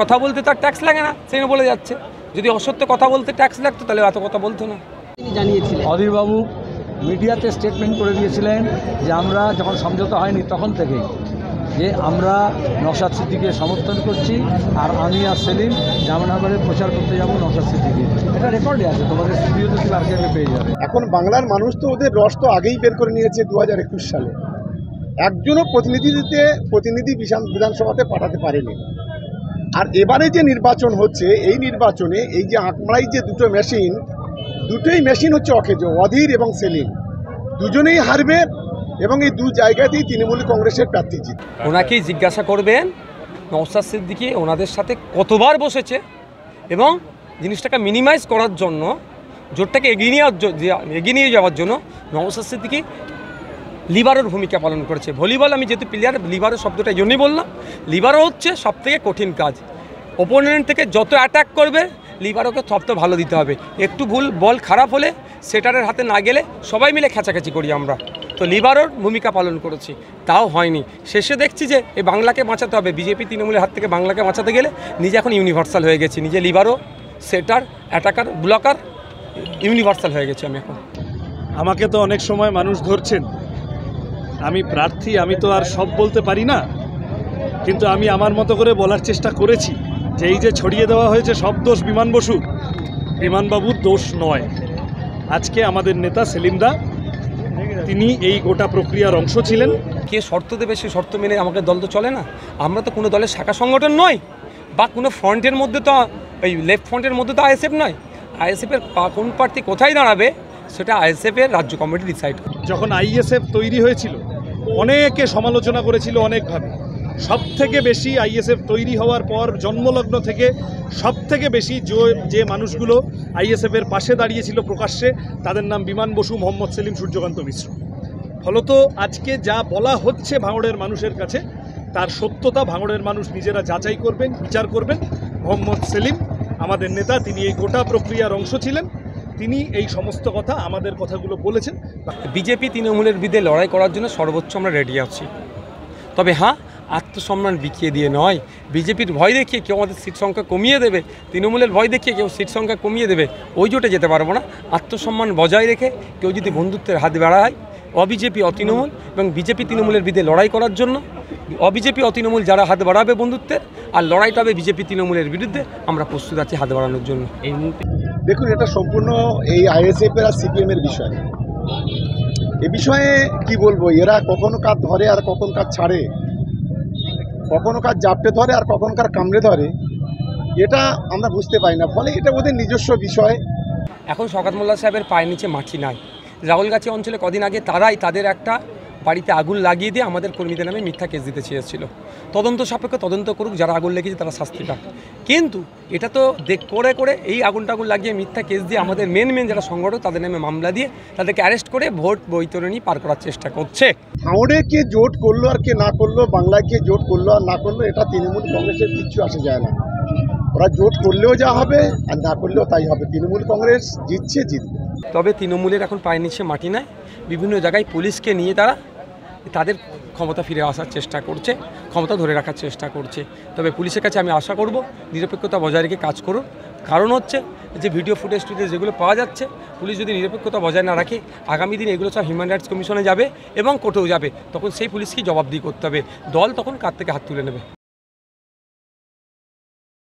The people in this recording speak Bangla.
কথা বলতে তার ট্যাক্স লাগে না, সেই বলে যাচ্ছে। যদি অসত্য কথা বলতে ট্যাক্স লাগতো তাহলে এত কথা বলতো না। জানিয়েছিলেন অধীরবাবু মিডিয়াতে স্টেটমেন্ট করে দিয়েছিলেন যে আমরা যখন সমঝোতা হয়নি তখন থেকেই যে আমরা নওশাদ সিদ্দিকীকে সমর্থন করছি, আর আমি আর সেলিম জামানগরে প্রচার করতে যাব নওশাদ সিদ্দিকী। এটা রেকর্ডে আছে, তোমাদের স্টুডিওতে তুমি আর্কাইভে পেয়ে যাবে। এখন বাংলার মানুষ তো ওদের রস তো আগেই বের করে নিয়েছে 2021 সালে। একজনও প্রতিনিধি বিধানসভাতে পাঠাতে পারেনি। আর এবারে যে নির্বাচন হচ্ছে, এই নির্বাচনে এই যে আঁকমারাই যে দুটোই মেশিন হচ্ছে অকেজ, অধীর এবং সেলিম দুজনেই হারবে এবং এই দু জায়গাতেই তৃণমূল কংগ্রেসের প্রার্থী জিত। ওনাকেই জিজ্ঞাসা করবেন নওশাদ সিদ্দিকী ওনাদের সাথে কতবার বসেছে এবং জিনিসটাকে মিনিমাইজ করার জন্য, জোটটাকে এগিয়ে নিয়ে যাওয়ার জন্য নওশাদ সিদ্দিকী লিবারের ভূমিকা পালন করেছে। ভলিবল আমি যেহেতু প্লেয়ার, লিবারের শব্দটা এই জন্যই বললাম। লিবারও হচ্ছে সবথেকে কঠিন কাজ। ওপোনেন্ট থেকে যত অ্যাটাক করবে লিবারোকে সবথেকে ভালো দিতে হবে। একটু ভুল বল খারাপ হলে সেটারের হাতে না গেলে সবাই মিলে খেঁচাখেঁচি করি আমরা। তো লিবারোর ভূমিকা পালন করেছি, তাও হয়নি। শেষে দেখছি যে এই বাংলাকে বাঁচাতে হবে। বিজেপি তৃণমূলের হাত থেকে বাংলাকে বাঁচাতে গেলে নিজে এখন ইউনিভার্সাল হয়ে গেছি। নিজে লিবারো, সেটার, অ্যাটাকার, ব্লকার ইউনিভার্সাল হয়ে গেছি আমি এখন। আমাকে তো অনেক সময় মানুষ ধরছেন আমি প্রার্থী, আমি তো আর সব বলতে পারি না, কিন্তু আমি আমার মতো করে বলার চেষ্টা করেছি যে এই যে ছড়িয়ে দেওয়া হয়েছে সব দোষ বিমান বসু, বিমানবাবুর দোষ নয়। আজকে আমাদের নেতা সেলিমদা তিনি এই গোটা প্রক্রিয়ার অংশ ছিলেন। কে শর্ত দেবে সেই শর্ত মেনে আমাকে দল তো চলে না। আমরা তো কোনো দলের শাখা সংগঠন নয়, বা কোনো ফ্রন্টের মধ্যে তো এই লেফট ফ্রন্টের মধ্যে তো আইএসএফ নয়। আইএসএফের কোন প্রার্থী কোথায় দাঁড়াবে সেটা আইএসএফের রাজ্য কমিটি ডিসাইড। যখন আইএসএফ তৈরি হয়েছিল অনেকে সমালোচনা করেছিল অনেকভাবে। সবথেকে বেশি আইএসএফ তৈরি হওয়ার পর জন্মলগ্ন থেকে সবথেকে বেশি যে মানুষগুলো আইএসএফের পাশে দাঁড়িয়েছিল প্রকাশ্যে, তাদের নাম বিমান বসু, মোহাম্মদ সেলিম, সূর্যকান্ত মিশ্র। ফলত আজকে যা বলা হচ্ছে ভাঙড়ের মানুষের কাছে, তার সত্যতা ভাঙড়ের মানুষ নিজেরা যাচাই করবেন, বিচার করবেন। মোহাম্মদ সেলিম আমাদের নেতা, তিনি এই গোটা প্রক্রিয়ার অংশ ছিলেন। তিনি এই সমস্ত কথা, আমাদের কথাগুলো বলেছেন। বিজেপি তৃণমূলের বিরুদ্ধে লড়াই করার জন্য সর্বোচ্চ আমরা রেডি আছি। তবে হ্যাঁ, আত্মসম্মান বিকিয়ে দিয়ে নয়। বিজেপির ভয় দেখিয়ে কেউ আমাদের সিট সংখ্যা কমিয়ে দেবে, তৃণমূলের ভয় দেখিয়ে কেউ সিট সংখ্যা কমিয়ে দেবে, ওই জোটে যেতে পারবো না। আত্মসম্মান বজায় রেখে কেউ যদি বন্ধুত্বের হাত বাড়ায়, অবিজেপি অতৃণমূল এবং বিজেপি তৃণমূলের বিরুদ্ধে লড়াই করার জন্য, অবিজেপি অতৃণমূল যারা হাত বাড়াবে বন্ধুত্বের, আর লড়াইটা হবে বিজেপি তৃণমূলের বিরুদ্ধে, আমরা প্রস্তুত আছি হাত বাড়ানোর জন্য। এই মুহূর্তে দেখুন, এটা সম্পূর্ণ এই আইএসএফের আর সিপিএমের বিষয়। এ বিষয়ে কি বলবো, এরা কখনো কাজ ধরে আর কখন কাজ ছাড়ে, কখনো কাজ জাপটে ধরে আর কখনকার কামড়ে ধরে, এটা আমরা বুঝতে পারি না। ফলে এটা ওদের নিজস্ব বিষয়। এখন শওকত মোল্লা সাহেবের পায়ের নিচে মাটি নাই। রাহুলগাছি অঞ্চলে কদিন আগে তারাই তাদের একটা বাড়িতে আগুন লাগিয়ে দিয়ে আমাদের কর্মীদের নামে মিথ্যা কেস দিতে চেয়েছিল। তদন্ত সাপেক্ষ তদন্ত করুক, যারা আগুন লেগেছে তারা শাস্তি পাক। কিন্তু এটা তো করে এই আগুন লাগিয়ে মিথ্যা কেস দিয়ে আমাদের মেন যারা সংগঠক তাদের নামে মামলা দিয়ে তাদেরকে অ্যারেস্ট করে ভোট বৈতরণী পার করার চেষ্টা করছে। ভাঙড়ে কে জোট করলো আর কে না করলো, বাংলায় কে জোট করলো আর না করলো, এটা তৃণমূল কংগ্রেসের কিচ্ছু আসে যায় না। ওরা জোট করলেও যা হবে আর না করলেও তাই হবে। তৃণমূল কংগ্রেস জিতবে। তবে তৃণমূলের এখন পায়ের নিচে মাটি নাই। বিভিন্ন জায়গায় পুলিশকে নিয়ে তারা তাদের ক্ষমতা ফিরে আসার চেষ্টা করছে, ক্ষমতা ধরে রাখার চেষ্টা করছে। তবে পুলিশের কাছে আমি আশা করব নিরপেক্ষতা বজায় রেখে কাজ করুন। কারণ হচ্ছে যে ভিডিও ফুটেজ যেগুলো পাওয়া যাচ্ছে, পুলিশ যদি নিরপেক্ষতা বজায় না রাখে, আগামী দিন এগুলো সব হিউম্যান রাইটস কমিশনে যাবে এবং কোর্টেও যাবে। তখন সেই পুলিশকেই জবাবদিহি করতে হবে। দল তখন কার থেকে হাত তুলে নেবে।